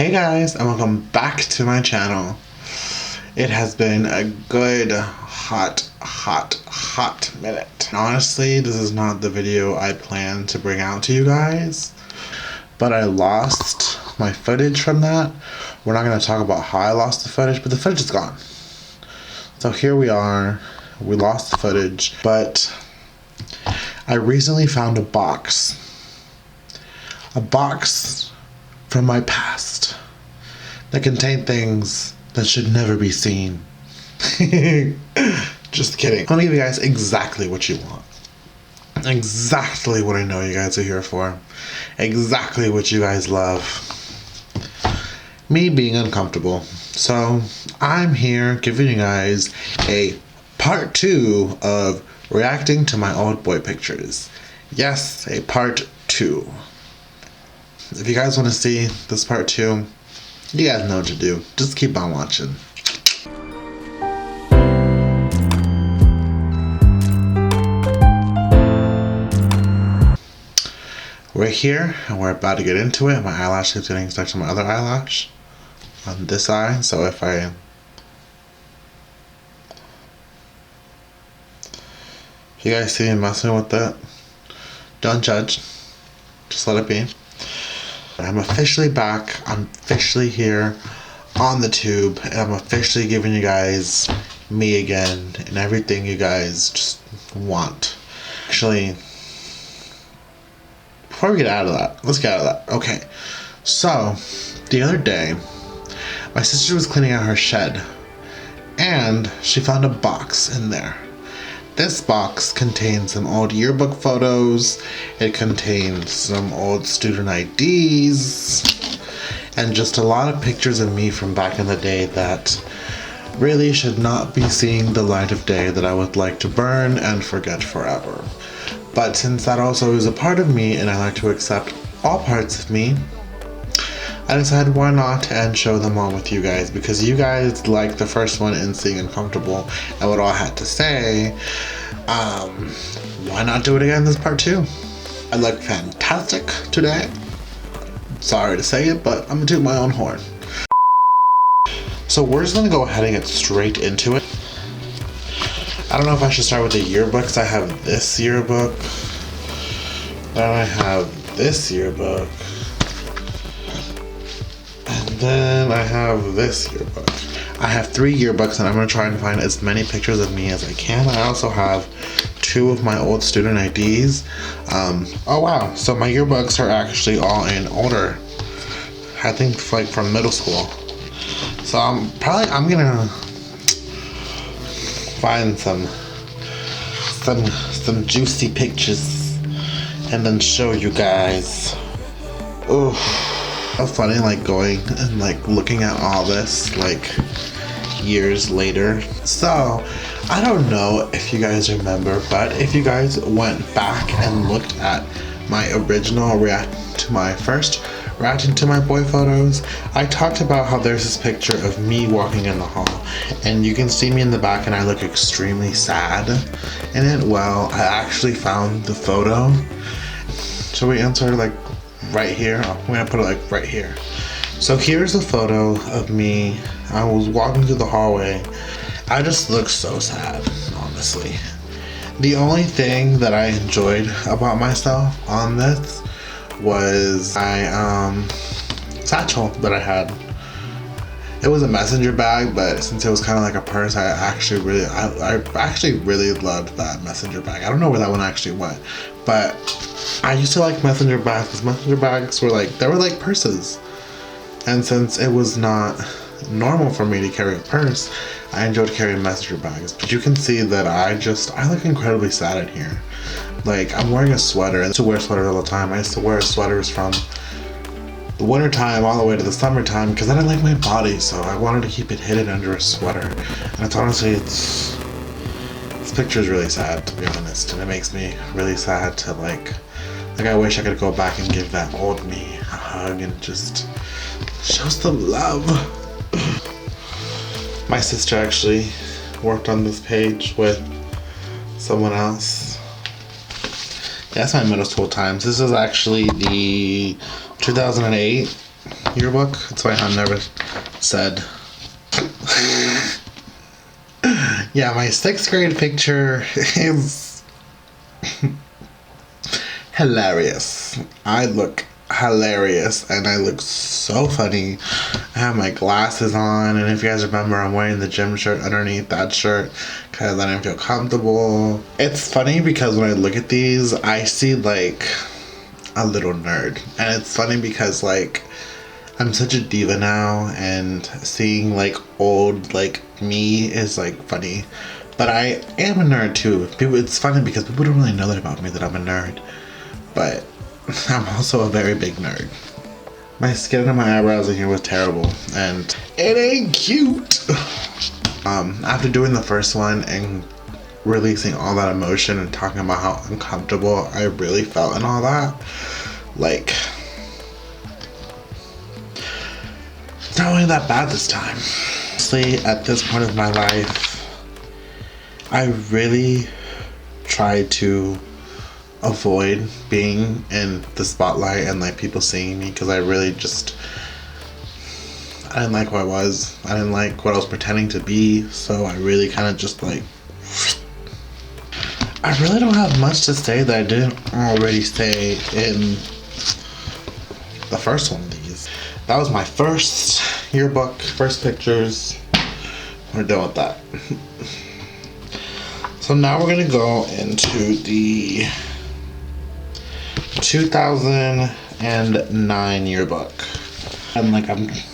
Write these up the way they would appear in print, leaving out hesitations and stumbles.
Hey guys, and welcome back to my channel. It has been a good hot minute. Honestly, this is not the video I planned to bring out to you guys, but I lost my footage from that. We're not going to talk about how I lost the footage, but the footage is gone. So here we are. We lost the footage, but I recently found a box from my past that contained things that should never be seen. Just kidding. I'm gonna give you guys exactly what you want. Exactly what I know you guys are here for. Exactly what you guys love. Me being uncomfortable. So I'm here giving you guys a part 2 of reacting to my old boy pictures. Yes, a part 2. If you guys want to see this part 2, you guys know what to do. Just keep on watching. We're here and we're about to get into it. My eyelash keeps getting stuck to my other eyelash on this eye, so if you guys see me messing with that, don't judge. Just let it be. I'm officially back. I'm officially here on the tube, and I'm officially giving you guys me again and everything you guys just want. Actually, before we get out of that, let's get out of that. Okay, so the other day, my sister was cleaning out her shed, and she found a box in there. This box contains some old yearbook photos, it contains some old student IDs, and just a lot of pictures of me from back in the day that really should not be seeing the light of day, that I would like to burn and forget forever. But since that also is a part of me and I like to accept all parts of me, I decided why not and show them all with you guys, because you guys liked the first one in seeing uncomfortable and what all I had to say. Why not do it again in this part 2? I look fantastic today. Sorry to say it, but I'm gonna toot my own horn. So we're just gonna go ahead and get straight into it. I don't know if I should start with the yearbooks. I have this yearbook. Then I have this yearbook. Then I have this yearbook. I have 3 yearbooks and I'm going to try and find as many pictures of me as I can. I also have 2 of my old student IDs. Oh wow, so my yearbooks are actually all in order. I think like from middle school. So I'm gonna find some juicy pictures and then show you guys. Ooh. So funny, like going and like looking at all this like years later. So I don't know if you guys remember, but if you guys went back and looked at my original first reacting to my boy photos, I talked about how there's this picture of me walking in the hall and you can see me in the back and I look extremely sad in it. Well, I actually found the photo. Shall we answer like right here? I'm gonna put it like right here. So here's a photo of me. I was walking through the hallway. I just looked so sad, honestly. The only thing that I enjoyed about myself on this was my satchel that I had. It was a messenger bag, but since it was kind of like a purse, I actually really loved that messenger bag. I don't know where that one actually went, but I used to like messenger bags because messenger bags were like, they were like purses. And since it was not normal for me to carry a purse, I enjoyed carrying messenger bags. But you can see that I look incredibly sad in here. Like, I'm wearing a sweater. I used to wear sweaters all the time. I used to wear sweaters from the winter time all the way to the summertime because I didn't like my body, so I wanted to keep it hidden under a sweater. And it's honestly, this picture is really sad, to be honest, and it makes me really sad to like I wish I could go back and give that old me a hug and just show some love. My sister actually worked on this page with someone else. Yeah, that's my middle school times. This is actually the 2008 yearbook. That's why I never said. Yeah, my 6th grade picture is hilarious. I look hilarious and I look so funny. I have my glasses on, and if you guys remember, I'm wearing the gym shirt underneath that shirt because I didn't feel comfortable. It's funny because when I look at these, I see like a little nerd, and it's funny because like I'm such a diva now, and seeing like old like me is like funny. But I am a nerd too. It's funny because people don't really know that about me, that I'm a nerd. But I'm also a very big nerd. My skin and my eyebrows in here was terrible, and it ain't cute. After doing the first one and releasing all that emotion and talking about how uncomfortable I really felt and all that, like, it's not really that bad this time. Honestly, at this point of my life, I really try to avoid being in the spotlight and like people seeing me, because I really just, I didn't like who I was. I didn't like what I was pretending to be, so I really kind of just like, I really don't have much to say that I didn't already say in the first one of these. That was my first yearbook, first pictures. We're done with that. So now we're gonna go into the 2009 yearbook. I'm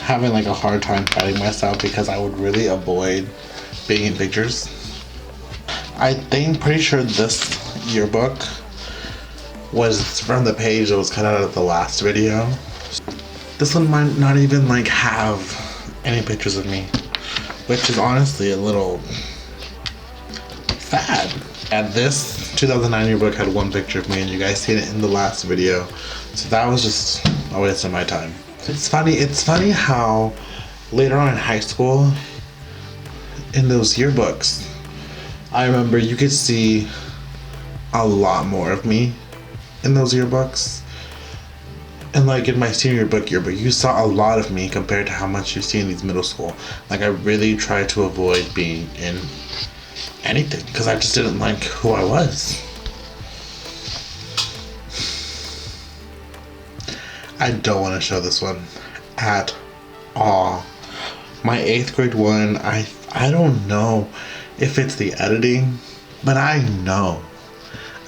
having like a hard time fighting myself because I would really avoid being in pictures. I think, pretty sure this yearbook was from the page that was cut out of the last video. This one might not even like have any pictures of me, which is honestly a little sad. And this 2009 yearbook had one picture of me, and you guys seen it in the last video, so that was just a waste of my time. It's funny how later on in high school, in those yearbooks, I remember you could see a lot more of me in those yearbooks. And like in my senior yearbook, you saw a lot of me compared to how much you see in these middle school. Like I really tried to avoid being in anything because I just didn't like who I was. I don't want to show this one at all. My 8th grade one, I don't know if it's the editing, but I know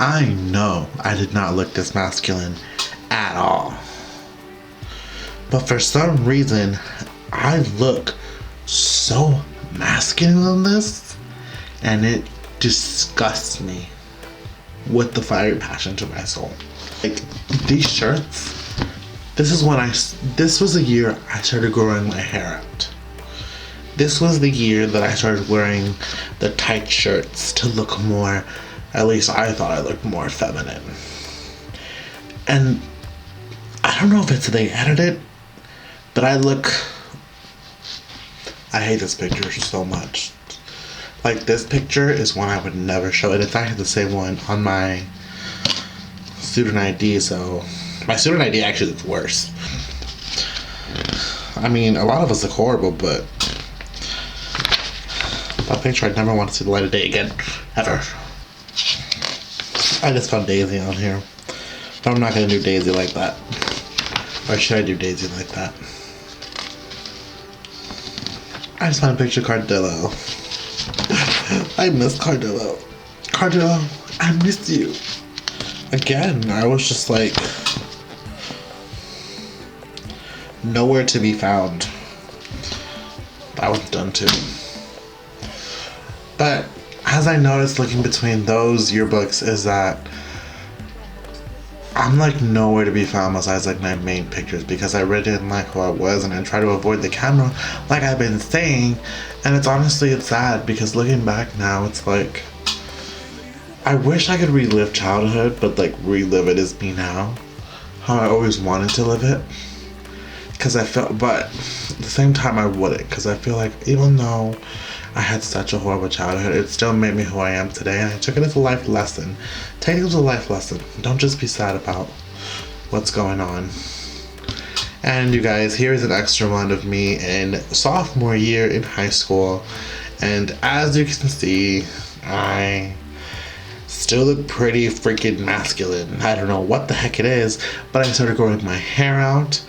I did not look this masculine at all. But for some reason, I look so masculine in this, and it disgusts me with the fiery passion to my soul. Like these shirts, this was the year I started growing my hair out. This was the year that I started wearing the tight shirts to look more, at least I thought I looked more feminine. And I don't know if it's they edited, but I hate this picture so much. Like this picture is one I would never show, and it's actually the same one on my student ID, so my student ID actually looks worse. I mean, a lot of us look horrible, but that picture I'd never want to see the light of day again, ever. I just found Daisy on here, but I'm not gonna do Daisy like that. Or should I do Daisy like that? I just found a picture of Cardillo. I miss Cardillo. Cardillo, I miss you. Again, I was just like nowhere to be found. That was done too. But as I noticed looking between those yearbooks is that I'm like nowhere to be found besides like my main pictures, because I really didn't like who I was and I try to avoid the camera like I've been saying. And it's sad because looking back now, it's like I wish I could relive childhood, but like relive it as me now, how I always wanted to live it. Because I felt, but at the same time I wouldn't, because I feel like even though I had such a horrible childhood, it still made me who I am today, and I took it as a life lesson. Take it as a life lesson. Don't just be sad about what's going on. And you guys, here's an extra one of me in sophomore year in high school. And as you can see, I still look pretty freaking masculine. I don't know what the heck it is, but I started growing my hair out.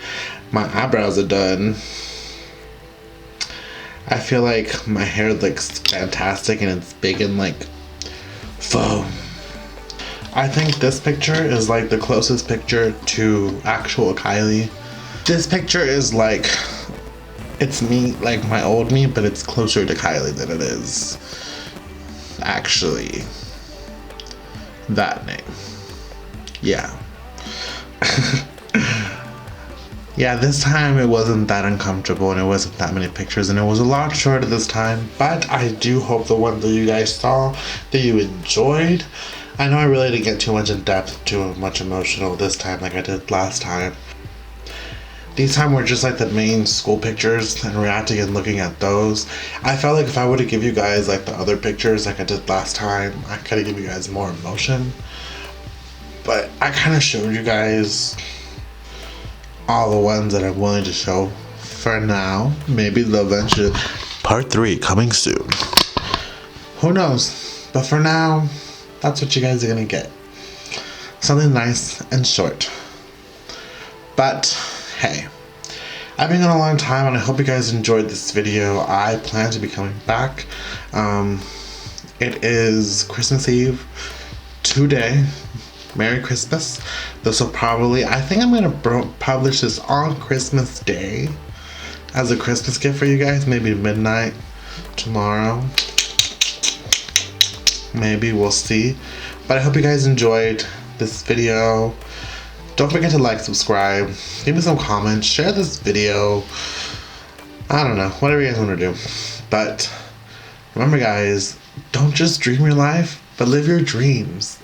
My eyebrows are done. I feel like my hair looks fantastic and it's big and like faux. I think this picture is like the closest picture to actual Kylie. This picture is like, it's me, like my old me, but it's closer to Kylie than it is actually that name. Yeah. Yeah, this time it wasn't that uncomfortable and it wasn't that many pictures and it was a lot shorter this time, but I do hope the ones that you guys saw that you enjoyed. I know I really didn't get too much in depth, too much emotional this time like I did last time. These time were just like the main school pictures and reacting and looking at those. I felt like if I would have given you guys like the other pictures like I did last time, I could have given you guys more emotion. But I kind of showed you guys all the ones that I'm willing to show for now. Maybe they'll eventually. Part 3 coming soon. Who knows? But for now, that's what you guys are gonna get. Something nice and short. But hey, I've been gone a long time and I hope you guys enjoyed this video. I plan to be coming back. It is Christmas Eve today. Merry Christmas. This will probably, I think I'm gonna publish this on Christmas Day as a Christmas gift for you guys. Maybe midnight tomorrow. Maybe, we'll see. But I hope you guys enjoyed this video. Don't forget to like, subscribe, give me some comments, share this video. I don't know, whatever you guys want to do. But remember guys, don't just dream your life, but live your dreams.